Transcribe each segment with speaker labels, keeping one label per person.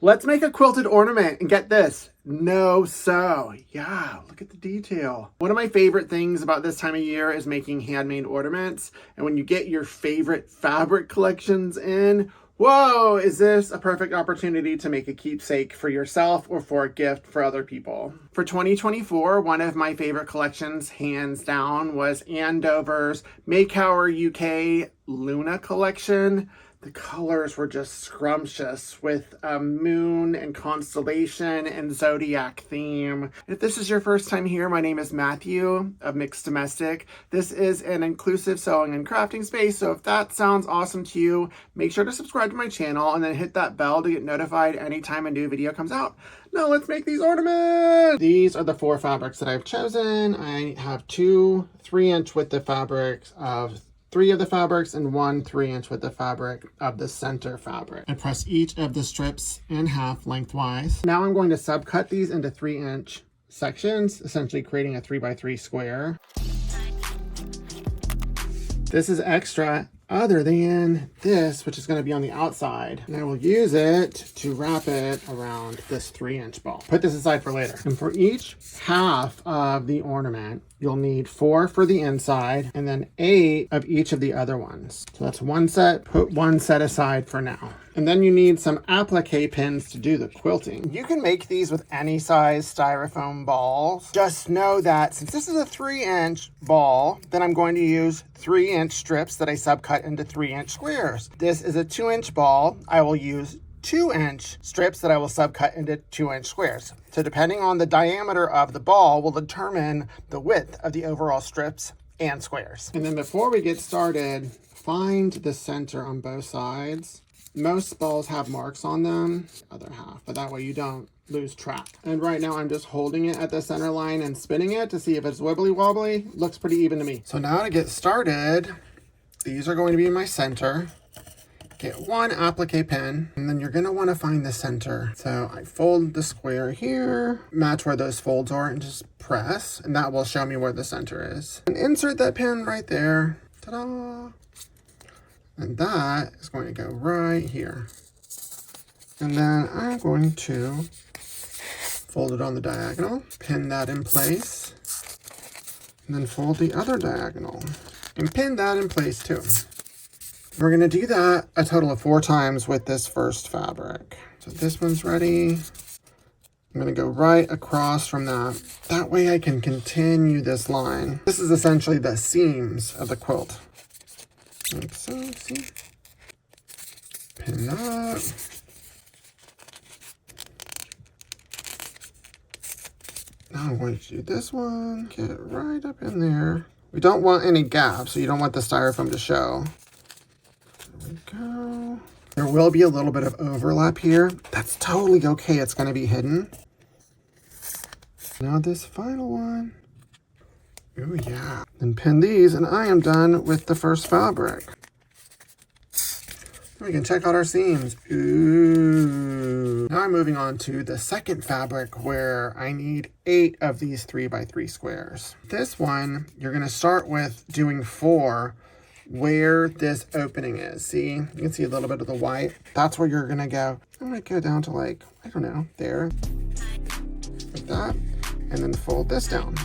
Speaker 1: Let's make a quilted ornament and get this. No sew. Yeah, look at the detail. One of my favorite things about this time of year is making handmade ornaments. And when you get your favorite fabric collections in, whoa, is this a perfect opportunity to make a keepsake for yourself or for a gift for other people? For 2024, one of my favorite collections, hands down, was Andover's Make Our UK Luna collection. The colors were just scrumptious with a moon and constellation and zodiac theme. If this is your first time here, my name is Matthew of Mixed Domestic. This is an inclusive sewing and crafting space, so if that sounds awesome to you, make sure to subscribe to my channel and then hit that bell to get notified anytime a new video comes out. Now let's make these ornaments! These are the 4 fabrics that I've chosen. I have 2 3-inch width of fabrics of 3 of the fabrics and 1 3-inch width of fabric of the center fabric. I press each of the strips in half lengthwise. Now I'm going to subcut these into 3-inch sections, essentially creating a 3x3 square. This is extra other than this, which is going to be on the outside. And I will use it to wrap it around this 3-inch ball. Put this aside for later. And for each half of the ornament, you'll need 4 for the inside and then 8 of each of the other ones. So that's 1 set, put 1 set aside for now. And then you need some applique pins to do the quilting. You can make these with any size styrofoam balls. Just know that since this is a 3-inch ball, then I'm going to use 3-inch strips that I subcut into 3-inch squares. This is a 2-inch ball. I will use 2-inch strips that I will subcut into 2-inch squares. So depending on the diameter of the ball will determine the width of the overall strips and squares. And then before we get started, find the center on both sides. Most balls have marks on them, other half, but that way you don't lose track. And right now I'm just holding it at the center line and spinning it to see if it's wibbly wobbly. Looks pretty even to me. So now to get started, these are going to be my center. Get 1 applique pin, and then you're going to want to find the center. So I fold the square here, match where those folds are, and just press, and that will show me where the center is. And insert that pin right there. Ta-da! And that is going to go right here. And then I'm going to fold it on the diagonal, pin that in place, and then fold the other diagonal, and pin that in place too. We're going to do that a total of 4 times with this first fabric. So this one's ready. I'm going to go right across from that. That way I can continue this line. This is essentially the seams of the quilt. Like so, see? Pin that. Now I'm going to do this one. Get right up in there. We don't want any gaps, so you don't want the styrofoam to show. There we go. There will be a little bit of overlap here. That's totally okay. It's going to be hidden. Now this final one. Oh yeah. Then pin these, and I am done with the first fabric. We can check out our seams. Ooh. Now I'm moving on to the second fabric where I need 8 of these 3x3 squares. This one, you're going to start with doing 4 where this opening is. See, you can see a little bit of the white. That's where you're going to go. I'm going to go down to like, I don't know, there. Like that. And then fold this down.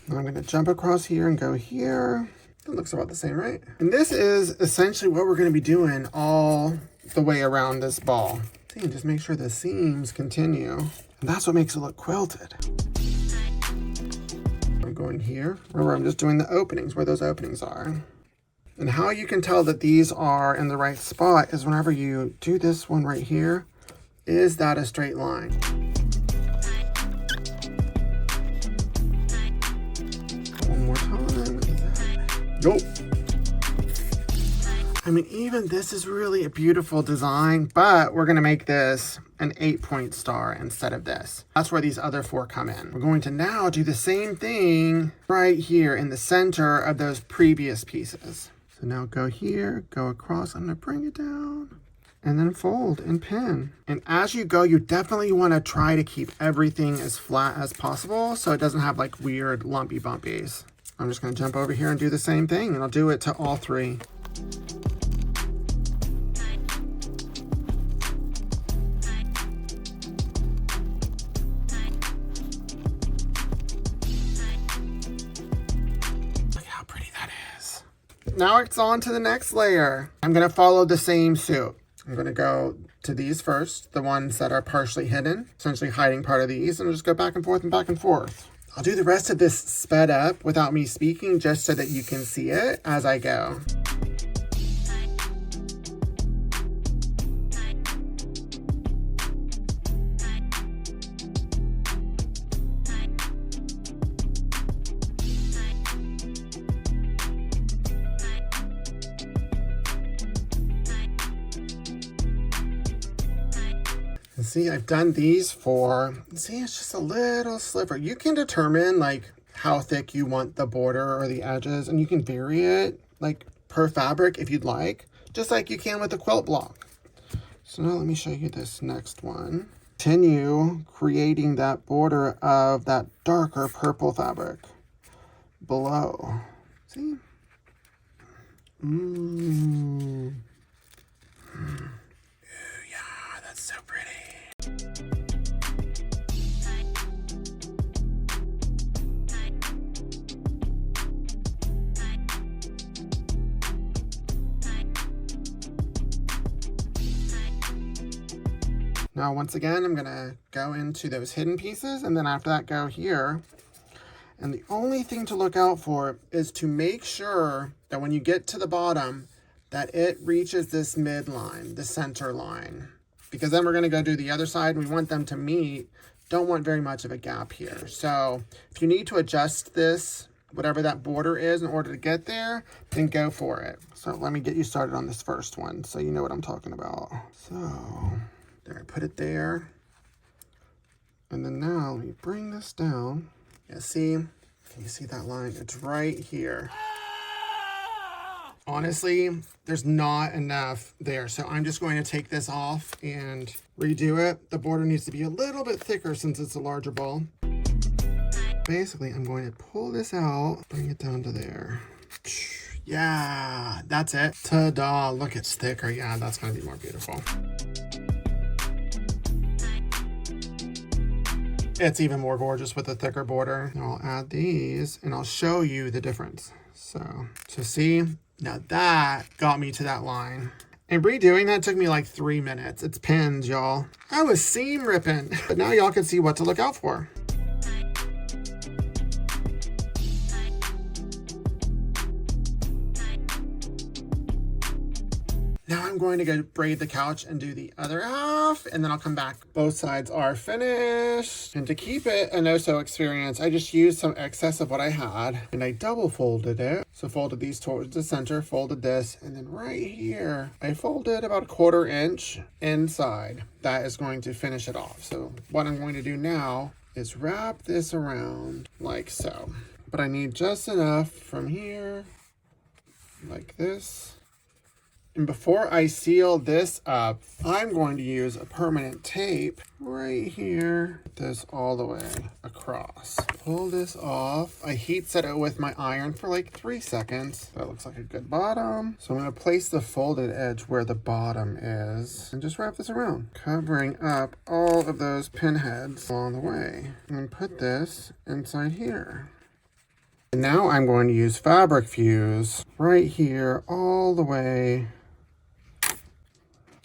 Speaker 1: Now I'm going to jump across here and go here. That looks about the same, right? And this is essentially what we're going to be doing all the way around this ball. See, and just make sure the seams continue. And that's what makes it look quilted. I'm going here. Remember, I'm just doing the openings where those openings are. And how you can tell that these are in the right spot is whenever you do this one right here, is that a straight line? Nope. I mean, even this is really a beautiful design, but we're going to make this an 8-point star instead of this. That's where these other 4 come in. We're going to now do the same thing right here in the center of those previous pieces. So now go here, go across. I'm going to bring it down and then fold and pin. And as you go, you definitely want to try to keep everything as flat as possible so it doesn't have like weird lumpy bumpies. I'm just going to jump over here and do the same thing, and I'll do it to all 3. now it's on to the next layer. I'm gonna follow the same suit. I'm gonna go to these first, the ones that are partially hidden, essentially hiding part of these, and just go back and forth and back and forth. I'll do the rest of this sped up without me speaking, just so that you can see it as I go. See, I've done these for, see, it's just a little sliver. You can determine like how thick you want the border or the edges, and you can vary it like per fabric if you'd like, just like you can with a quilt block. So now let me show you this next one. Continue creating that border of that darker purple fabric below. See? Ooh, yeah, that's so pretty. Now, once again, I'm gonna go into those hidden pieces, and then after that, go here. And the only thing to look out for is to make sure that when you get to the bottom, that it reaches this midline, the center line. Because then we're gonna go do the other side. We want them to meet. Don't want very much of a gap here. So if you need to adjust this, whatever that border is, in order to get there, then go for it. So let me get you started on this first one so you know what I'm talking about. So there, I put it there. And then now let me bring this down. Yeah, see, can you see that line? It's right here. Honestly, there's not enough there. So I'm just going to take this off and redo it. The border needs to be a little bit thicker since it's a larger ball. Basically, I'm going to pull this out, bring it down to there. Yeah, that's it. Ta-da, look, it's thicker. Yeah, that's gonna be more beautiful. It's even more gorgeous with a thicker border. Now I'll add these and I'll show you the difference. So see, now that got me to that line. And redoing that took me like 3 minutes. It's pins, y'all. I was seam ripping, but now y'all can see what to look out for. Now I'm going to go braid the couch and do the other half, and then I'll come back. Both sides are finished. And to keep it a no-sew experience, I just used some excess of what I had, and I double folded it. So folded these towards the center, folded this, and then right here, I folded about 1/4 inch inside. That is going to finish it off. So what I'm going to do now is wrap this around like so. But I need just enough from here, like this. And before I seal this up, I'm going to use a permanent tape right here. Put this all the way across. Pull this off. I heat set it with my iron for like 3 seconds. That looks like a good bottom. So I'm going to place the folded edge where the bottom is and just wrap this around, covering up all of those pin heads along the way. And put this inside here. And now I'm going to use fabric fuse right here all the way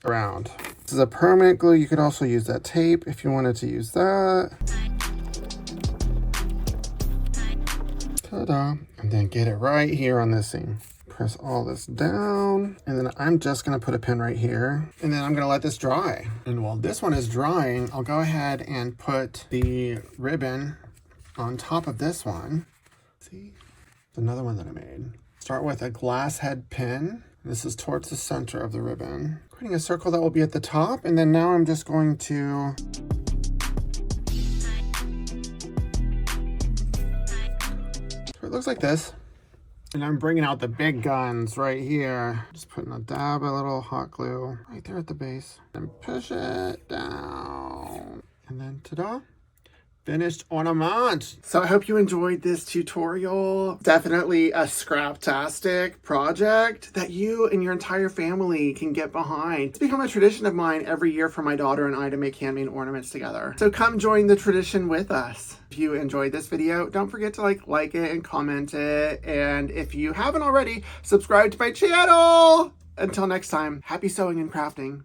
Speaker 1: around. This is a permanent glue. You could also use that tape if you wanted to use that. Ta-da. And then get it right here on this seam. Press all this down. And then I'm just going to put a pin right here. And then I'm going to let this dry. And while this one is drying, I'll go ahead and put the ribbon on top of this one. See? It's another one that I made. Start with a glass head pin. This is towards the center of the ribbon. Creating a circle that will be at the top, and then now I'm just going to so it looks like this. And I'm bringing out the big guns right here. Just putting a dab of little hot glue right there at the base. And push it down. And then ta-da! finished ornament. So I hope you enjoyed this tutorial. Definitely a scraptastic project that you and your entire family can get behind. It's become a tradition of mine every year for my daughter and I to make handmade ornaments together. So come join the tradition with us. If you enjoyed this video, don't forget to like it and comment it. And if you haven't already, subscribe to my channel. Until next time, happy sewing and crafting.